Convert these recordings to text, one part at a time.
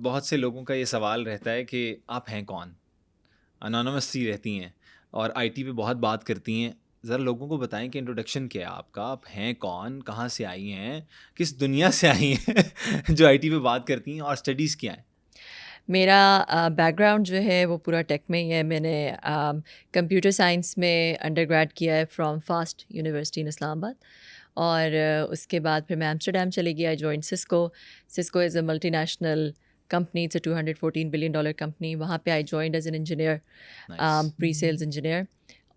بہت سے لوگوں کا یہ سوال رہتا ہے کہ آپ ہیں کون. انانومس سی رہتی ہیں اور آئی ٹی پہ بہت بات کرتی ہیں. ذرا لوگوں کو بتائیں کہ انٹروڈکشن کیا ہے آپ کا, آپ ہیں کون, کہاں سے آئی ہیں, کس دنیا سے آئی ہیں جو آئی ٹی پہ بات کرتی ہیں, اور اسٹڈیز کیا ہیں. میرا بیک گراؤنڈ جو ہے وہ پورا ٹیک میں ہی ہے. میں نے کمپیوٹر سائنس میں انڈر گریڈ کیا ہے فرام فاسٹ یونیورسٹی ان اسلام آباد, اور اس کے بعد پھر میں ایمسٹرڈیم چلی گیا. I join Cisco. Cisco is a ملٹی نیشنل company, it's a $214 billion company. وہاں پہ I joined as an engineer, pre sales engineer.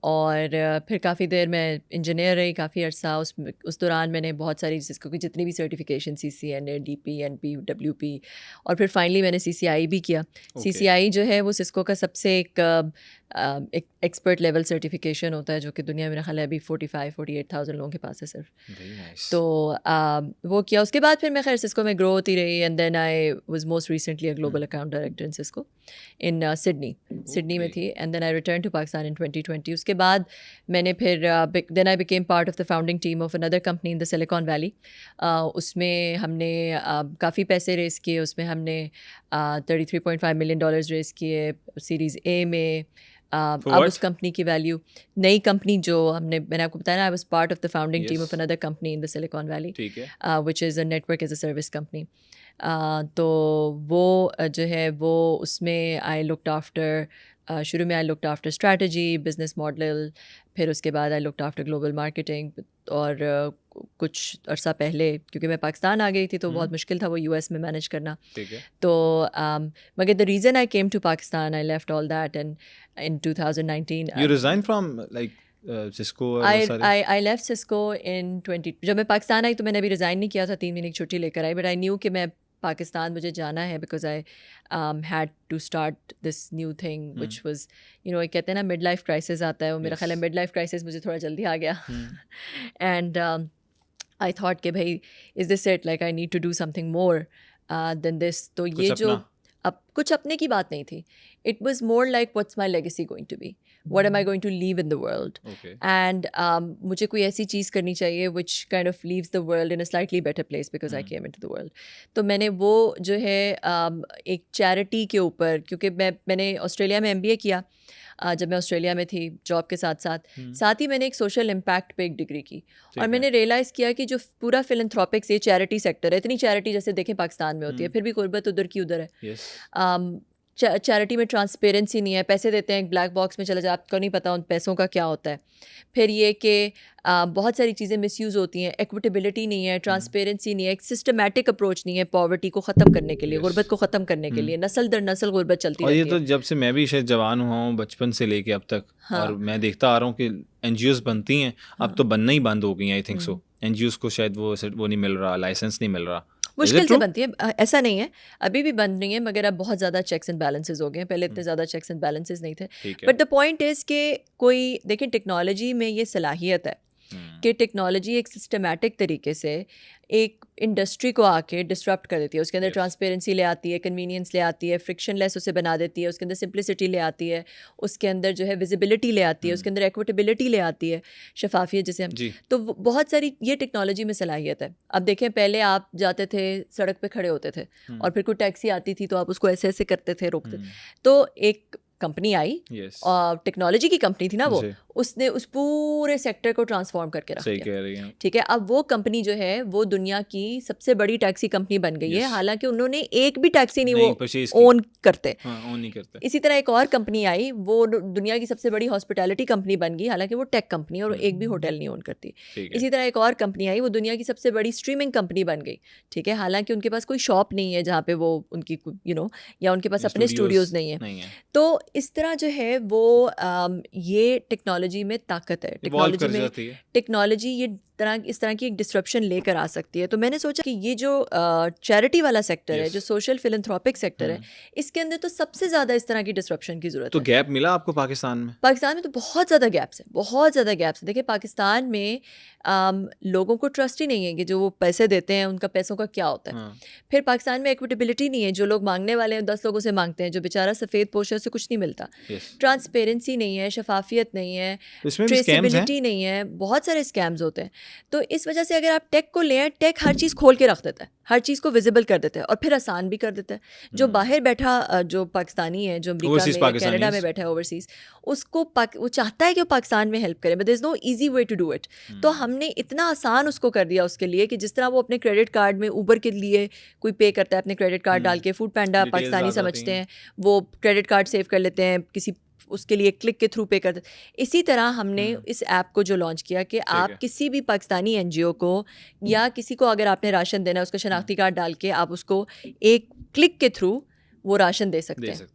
اور پھر کافی دیر میں انجینئر رہی کافی عرصہ. اس دوران میں نے بہت ساری سسکو کی جتنی بھی certification, C C N A, D P, N P, W P, اور پھر فائنلی میں نے سی سی آئی بھی کیا. سی سی آئی جو ہے وہ سسکو کا سب سے ایک ایکسپرٹ لیول سرٹیفکیشن ہوتا ہے, جو کہ دنیا میں میرا خیال ہے ابھی 48,000 لوگوں کے پاس ہے صرف. تو وہ کیا. اس کے بعد پھر میں خیر سسکو میں گرو ہوتی رہی, and then I was most recently a global account director in Cisco in Sydney میں تھی. And then I return to Pakistan in 2020. اس کے بعد میں نے پھر then I became part of the founding team of اندر company in the Silicon Valley. اس میں ہم نے کافی پیسے ریز کیے. اس میں ہم نے $33.5 million ریز کیے سیریز اے میں. اب اس کمپنی کی ویلیو, نئی کمپنی جو میں نے آپ کو بتایا نا, I was part of the founding team of اندر company in the Silicon valley, which is a network as a service company. تو وہ جو ہے وہ اس میں آئی لکڈ آفٹر, شروع میں I looked after strategy, business model, پھر اس کے بعد I looked after global marketing. اور کچھ عرصہ پہلے کیونکہ میں پاکستان آ گئی تھی تو بہت مشکل تھا وہ یو ایس میں مینیج کرنا. تو مگر the reason I came to Pakistan, I left all that and in 2019 You resigned from like Cisco or I left Cisco in 20. جب میں پاکستان آئی تو میں نے ابھی ریزائن نہیں کیا تھا, 3 مہینے کی چھٹی لے کر آئی. بٹ آئی نیو کہ میں پاکستان مجھے جانا ہے, because I had to start this new thing which was کہتے ہیں نا مڈ لائف کرائسس آتا ہے. وہ میرا خیال ہے مڈ لائف کرائسس مجھے تھوڑا جلدی آ گیا. اینڈ آئی تھاٹ کہ بھائی is this it, like I need to do something more than this. تو یہ جو اب کچھ اپنے کی بات نہیں تھی, it was more like what's my legacy going to be, what am I going to leave in the world. And مجھے کوئی ایسی چیز کرنی چاہیے which kind of leaves the world in a slightly better place, because I came into the world. تو میں نے وہ جو ہے ایک چیریٹی کے اوپر, کیونکہ میں نے آسٹریلیا میں MBA کیا. جب میں آسٹریلیا میں تھی جاب کے ساتھ ہی میں نے ایک سوشل امپیکٹ پہ ایک ڈگری کی, اور میں نے ریئلائز کیا کہ جو پورا فلنتھروپکس یہ چیریٹی سیکٹر ہے, اتنی چیریٹی جیسے دیکھیں پاکستان میں ہوتی ہے, پھر بھی غربت ادھر کی ادھر ہے. چیریٹی میں ٹرانسپیرنسی نہیں ہے, پیسے دیتے ہیں ایک بلیک باکس میں چلا جائے, آپ کو نہیں پتا ان پیسوں کا کیا ہوتا ہے. پھر یہ کہ بہت ساری چیزیں مس یوز ہوتی ہیں, ایکویٹیبلٹی نہیں ہے, ٹرانسپیرنسی نہیں ہے, ایک سسٹمیٹک اپروچ نہیں ہے پاورٹی کو ختم کرنے کے لیے, غربت کو ختم کرنے کے لیے. نسل در نسل غربت چلتی رہتی ہے. اور یہ تو جب سے میں بھی شاید جوان ہوا ہوں, بچپن سے لے کے اب تک, اور میں دیکھتا آ رہا ہوں کہ NGOs بنتی ہیں, اب تو بننا ہی بند ہو گئی ہیں. آئی تھنک سو NGOs کو شاید وہ نہیں مل رہا, لائسنس نہیں مل رہا. مشکل سے بنتی ہے, ایسا نہیں ہے, ابھی بھی بن رہی ہیں, مگر اب بہت زیادہ چیکس اینڈ بیلنسز ہو گئے ہیں. پہلے اتنے زیادہ چیکس اینڈ بیلنسز نہیں تھے. بٹ دا پوائنٹ از کہ کوئی دیکھیں ٹیکنالوجی میں یہ صلاحیت ہے کہ ٹیکنالوجی ایک سسٹمیٹک طریقے سے ایک انڈسٹری کو آ کے ڈسرپٹ کر دیتی ہے. اس کے اندر ٹرانسپیرنسی لے آتی ہے, کنوینئنس لے آتی ہے, فرکشن لیس اسے بنا دیتی ہے, اس کے اندر سمپلسٹی لے آتی ہے, اس کے اندر جو ہے ویزیبلٹی لے آتی ہے, اس کے اندر ایکویٹیبلٹی لے آتی ہے, شفافیت جسے ہم. تو بہت ساری یہ ٹیکنالوجی میں صلاحیت ہے. اب دیکھیں پہلے آپ جاتے تھے سڑک پہ کھڑے ہوتے تھے, اور پھر کوئی ٹیکسی آتی تھی تو آپ اس کو ایسے ایسے کرتے تھے, روکتے. تو ایک کمپنی آئی, اور ٹیکنالوجی کی کمپنی تھی نا وہ, اس نے اس پورے سیکٹر کو ٹرانسفارم کر کے رکھ دیا. ٹھیک ہے, اب وہ کمپنی جو ہے وہ دنیا کی سب سے بڑی ٹیکسی کمپنی بن گئی ہے, حالانکہ انہوں نے ایک بھی ٹیکسی نہیں وہ اون کرتے. اسی طرح ایک اور کمپنی آئی, وہ دنیا کی سب سے بڑی ہاسپٹیلٹی کمپنی بن گئی, حالانکہ وہ ٹیک کمپنی اور ایک بھی ہوٹل نہیں اون کرتی. اسی طرح ایک اور کمپنی آئی, وہ دنیا کی سب سے بڑی اسٹریمنگ کمپنی بن گئی. ٹھیک ہے, حالانکہ ان کے پاس کوئی شاپ نہیں ہے جہاں پہ وہ ان کی یا ان کے پاس اپنے اسٹوڈیوز نہیں ہیں. تو اس طرح جو ہے وہ یہ ٹیکنالوجی میں طاقت ہے. ٹیکنالوجی یہ اس طرح کی ایک ڈسرپشن لے کر آ سکتی ہے. تو میں نے سوچا کہ یہ جو چیریٹی والا سیکٹر ہے, جو سوشل فلنتھروپک سیکٹر ہے, اس کے اندر تو سب سے زیادہ اس طرح کی ڈسرپشن کی ضرورت ہے. تو گیپ ملا آپ کو پاکستان میں؟ پاکستان میں تو بہت زیادہ گیپس ہیں, بہت زیادہ گیپس ہیں. دیکھیں پاکستان میں لوگوں کو ٹرسٹ ہی نہیں ہے کہ جو وہ پیسے دیتے ہیں ان کا پیسوں کا کیا ہوتا ہے. پھر پاکستان میں ایکویٹیبلٹی نہیں ہے, جو لوگ مانگنے والے ہیں 10 لوگوں سے مانگتے ہیں, جو بیچارہ سفید پوش ہے اسے کچھ نہیں ملتا. ٹرانسپیرنسی نہیں ہے, شفافیت نہیں ہے, ٹریسیبلٹی نہیں ہے, بہت سارے اسکیمز ہوتے ہیں. تو اس وجہ سے اگر آپ ٹیک کو لیں، ٹیک ہر چیز کھول کے رکھ دیتا ہے، ہر چیز کو ویزیبل کر دیتا ہے اور پھر آسان بھی کر دیتا ہے. جو باہر بیٹھا جو پاکستانی ہے، جو امریکہ میں یا کینیڈا میں بیٹھا ہے اوورسیز، اس کو وہ چاہتا ہے کہ وہ پاکستان میں ہیلپ کرے، but there is no easy way to do it. تو ہم نے اتنا آسان اس کو کر دیا اس کے لیے کہ جس طرح وہ اپنے کریڈٹ کارڈ میں اوبر کے لیے کوئی پے کرتا ہے اپنے کریڈٹ کارڈ ڈال کے، فوڈ پینڈا پاکستانی سمجھتے ہیں، وہ کریڈٹ کارڈ سیو کر لیتے ہیں، کسی اس کے لیے کلک کے تھرو پے کرتے. اسی طرح ہم نے اس ایپ کو جو لانچ کیا کہ آپ کسی بھی پاکستانی این جی او کو یا کسی کو اگر آپ نے راشن دینا ہے، اس کا شناختی کارڈ ڈال کے آپ اس کو ایک کلک کے تھرو وہ راشن دے سکتے ہیں.